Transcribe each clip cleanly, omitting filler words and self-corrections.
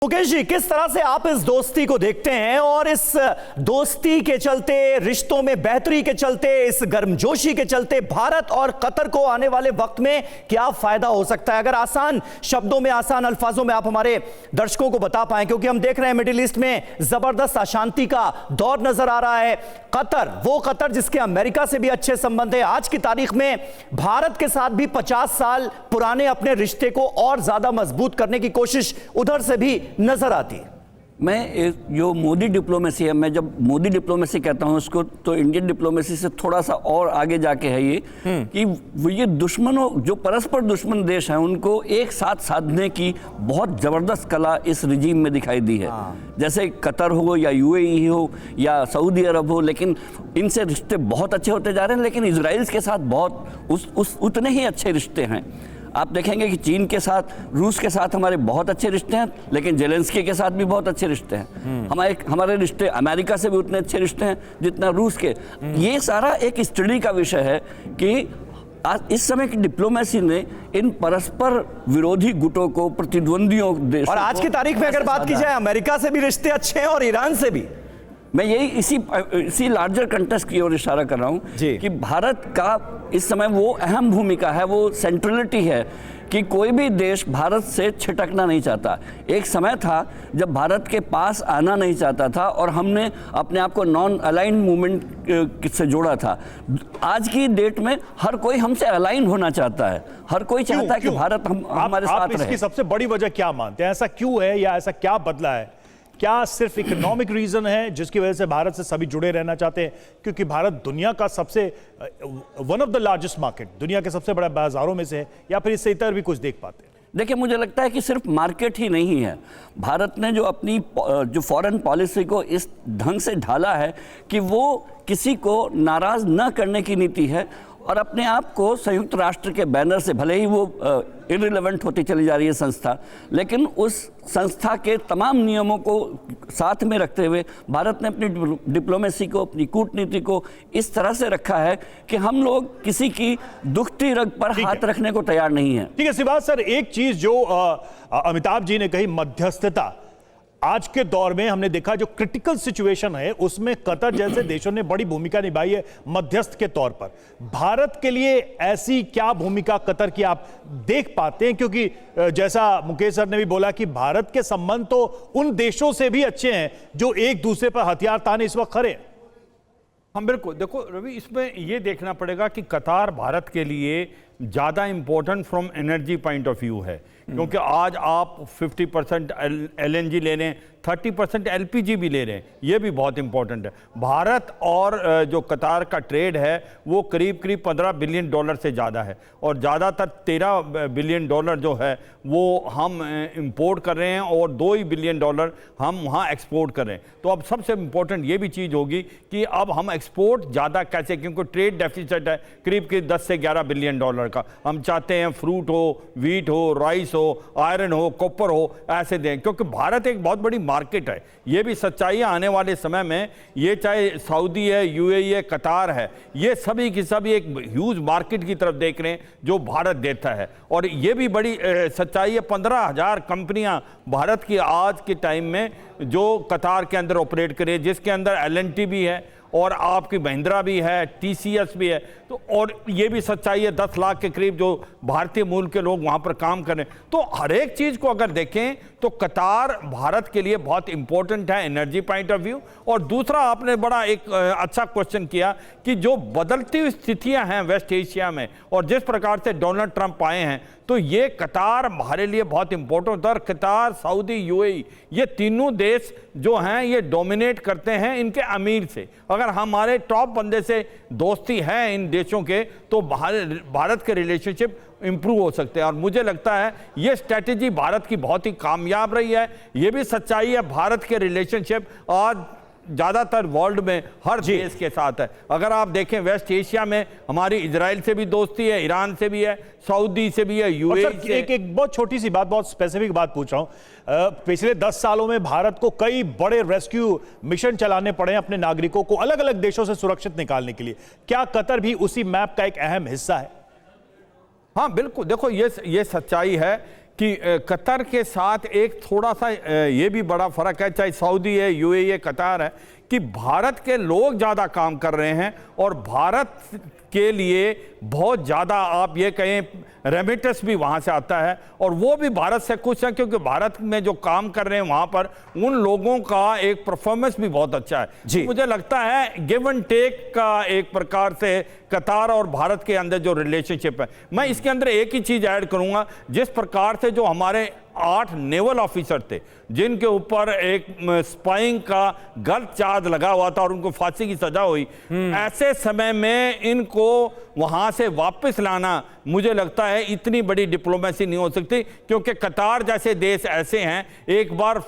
मुकेश जी, किस तरह से आप इस दोस्ती को देखते हैं और इस दोस्ती के चलते, रिश्तों में बेहतरी के चलते, इस गर्मजोशी के चलते भारत और कतर को आने वाले वक्त में क्या फायदा हो सकता है? अगर आसान शब्दों में, आसान अल्फाजों में आप हमारे दर्शकों को बता पाएं, क्योंकि हम देख रहे हैं मिडिल ईस्ट में जबरदस्त अशांति का दौर नजर आ रहा है। कतर, वो कतर जिसके अमेरिका से भी अच्छे संबंध है, आज की तारीख में भारत के साथ भी 50 साल पुराने अपने रिश्ते को और ज्यादा मजबूत करने की कोशिश उधर से भी नजर आती है। मैं जो मोदी डिप्लोमेसी है, मैं जब मोदी डिप्लोमेसी कहता हूं उसको, तो इंडियन डिप्लोमेसी से थोड़ा सा और आगे जाके है ये कि ये दुश्मनों, जो परस्पर दुश्मन देश हैं, उनको एक साथ साधने की बहुत ज़बरदस्त कला इस रिजीम में दिखाई दी है। जैसे कतर हो या यूएई हो या सऊदी अरब हो, लेकिन इनसे रिश्ते बहुत अच्छे होते जा रहे हैं, लेकिन इजराइल के साथ बहुत उतने ही अच्छे रिश्ते हैं। आप देखेंगे कि चीन के साथ, रूस के साथ हमारे बहुत अच्छे रिश्ते हैं, लेकिन जेलेंस्की के साथ भी बहुत अच्छे रिश्ते हैं। हमारे रिश्ते अमेरिका से भी उतने अच्छे रिश्ते हैं जितना रूस के। ये सारा एक स्टडी का विषय है कि आज इस समय की डिप्लोमेसी ने इन परस्पर विरोधी गुटों को, प्रतिद्वंदियों देशों, और आज की तारीख में अगर बात की जाए, अमेरिका से भी रिश्ते अच्छे हैं और ईरान से भी। मैं यही इसी लार्जर कंटेक्स्ट की ओर इशारा कर रहा हूं कि भारत का इस समय वो अहम भूमिका है, वो सेंट्रलिटी है कि कोई भी देश भारत से छिटकना नहीं चाहता। एक समय था जब भारत के पास आना नहीं चाहता था और हमने अपने आप को नॉन अलाइंड मूवमेंट से जोड़ा था। आज की डेट में हर कोई हमसे अलाइन होना चाहता है, हर कोई चाहता है कि भारत हमारे साथ रहे। इसकी सबसे बड़ी वजह क्या मानते हैं? ऐसा क्यों है या ऐसा क्या बदला है? क्या सिर्फ इकोनॉमिक रीजन है जिसकी वजह से भारत से सभी जुड़े रहना चाहते हैं? क्योंकि भारत दुनिया का सबसे one of the largest market, दुनिया के सबसे बड़े बाजारों में से है, या फिर इससे इतर भी कुछ देख पाते हैं? देखिए, मुझे लगता है कि सिर्फ मार्केट ही नहीं है। भारत ने जो अपनी जो फॉरेन पॉलिसी को इस ढंग से ढाला है कि वो किसी को नाराज न करने की नीति है, और अपने आप को संयुक्त राष्ट्र के बैनर से, भले ही वो इररिलेवेंट होती चली जा रही है संस्था, लेकिन उस संस्था के तमाम नियमों को साथ में रखते हुए भारत ने अपनी डिप्लोमेसी को, अपनी कूटनीति को इस तरह से रखा है कि हम लोग किसी की दुखती रग पर हाथ रखने को तैयार नहीं है। ठीक है सिवाज सर, एक चीज जो अमिताभ जी ने कही, मध्यस्थता। आज के दौर में हमने देखा जो क्रिटिकल सिचुएशन है उसमें कतर जैसे देशों ने बड़ी भूमिका निभाई है मध्यस्थ के तौर पर। भारत के लिए ऐसी क्या भूमिका कतर की आप देख पाते हैं? क्योंकि जैसा मुकेश सर ने भी बोला कि भारत के संबंध तो उन देशों से भी अच्छे हैं जो एक दूसरे पर हथियार ताने इस वक्त खड़े हैं। हाँ बिल्कुल, देखो रवि, इसमें यह देखना पड़ेगा कि कतार भारत के लिए ज़्यादा important from energy point of view है, क्योंकि आज आप 50% LNG ले रहे हैं, 30% LPG भी ले रहे हैं, ये भी बहुत इंपॉर्टेंट है। भारत और जो कतार का ट्रेड है वो करीब 15 बिलियन डॉलर से ज़्यादा है, और ज़्यादातर 13 बिलियन डॉलर जो है वो हम इंपोर्ट कर रहे हैं और 2 ही बिलियन डॉलर हम वहाँ एक्सपोर्ट कर रहे हैं। तो अब सबसे इम्पोर्टेंट ये भी चीज़ होगी कि अब हम एक्सपोर्ट ज़्यादा कैसे, क्योंकि ट्रेड डेफिसिट है करीब 10 से 11 बिलियन डॉलर का। हम चाहते हैं फ्रूट हो, वीट हो, राइस हो, आयरन हो, कॉपर हो, ऐसे दें, क्योंकि भारत एक बहुत बड़ी मार्केट है। ये भी सच्चाई है आने वाले समय में, ये चाहे सऊदी है, यूएई है, कतार है, ये सभी की सभी एक ह्यूज मार्केट की तरफ देख रहे हैं जो भारत देता है। और ये भी बड़ी सच्चाई है, 15,000 कंपनियां भारत की आज के टाइम में जो कतार के अंदर ऑपरेट करें, जिसके अंदर LNT भी है और आपकी महिंद्रा भी है, TCS भी है। तो और ये भी सच्चाई है 10 लाख के करीब जो भारतीय मूल के लोग वहाँ पर काम कर रहे हैं। तो हर एक चीज़ को अगर देखें तो कतार भारत के लिए बहुत इंपॉर्टेंट है एनर्जी पॉइंट ऑफ व्यू। और दूसरा, आपने बड़ा एक अच्छा क्वेश्चन किया कि जो बदलती हुई स्थितियाँ हैं वेस्ट एशिया में और जिस प्रकार से डोनाल्ड ट्रंप आए हैं, तो ये कतार हमारे लिए बहुत इंपॉर्टेंट है। और कतार, सऊदी, यूएई, ये तीनों देश जो हैं ये डोमिनेट करते हैं इनके अमीर से। अगर हमारे टॉप बंदे से दोस्ती है इन देशों के, तो भारत के रिलेशनशिप इंप्रूव हो सकते हैं। और मुझे लगता है ये स्ट्रैटेजी भारत की बहुत ही कामयाब रही है। ये भी सच्चाई है, भारत के रिलेशनशिप आज ज़्यादातर वर्ल्ड में हर देश के साथ है। अगर आप देखें वेस्ट एशिया में हमारी इजराइल से भी दोस्ती है, ईरान से भी है, सऊदी से भी है, यूएई से। एक बहुत छोटी सी बात, बहुत स्पेसिफिक बात पूछ रहा हूं। पिछले 10 सालों में भारत को कई बड़े रेस्क्यू मिशन चलाने पड़े अपने नागरिकों को अलग अलग देशों से सुरक्षित निकालने के लिए। क्या कतर भी उसी मैप का एक अहम हिस्सा है? हाँ बिल्कुल, देखो ये सच्चाई है कि कतर के साथ एक थोड़ा सा ये भी बड़ा फर्क है, चाहे सऊदी है, यूएई है, कतार है, कि भारत के लोग ज़्यादा काम कर रहे हैं और भारत के लिए बहुत ज़्यादा आप ये कहें रेमिटेंस भी वहाँ से आता है और वो भी भारत से खुश हैं, क्योंकि भारत में जो काम कर रहे हैं वहाँ पर उन लोगों का एक परफॉर्मेंस भी बहुत अच्छा है। जी। मुझे लगता है गिव एंड टेक का एक प्रकार से कतार और भारत के अंदर जो रिलेशनशिप है, मैं इसके अंदर एक ही चीज़ ऐड करूँगा, जिस प्रकार से जो हमारे 8 नेवल ऑफिसर थे जिनके ऊपर एक स्पाइंग का गलत चार्ज लगा हुआ था और उनको फांसी की सजा हुई, ऐसे समय में इनको वहां से वापस लाना, मुझे लगता है इतनी बड़ी डिप्लोमेसी नहीं हो सकती, क्योंकि कतार जैसे देश ऐसे हैं, एक बार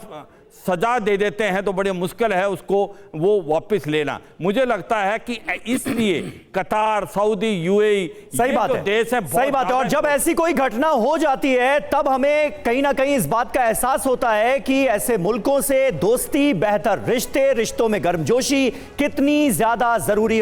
सजा दे देते हैं तो बड़ी मुश्किल है उसको वो वापस लेना। मुझे लगता है कि इसलिए कतार, सऊदी, यूएई, सही बात है, देश है, सही बात है। और जब ऐसी कोई घटना हो जाती है तब हमें कहीं ना कहीं इस बात का एहसास होता है कि ऐसे मुल्कों से दोस्ती, बेहतर रिश्ते, रिश्तों में गर्मजोशी कितनी ज्यादा जरूरी और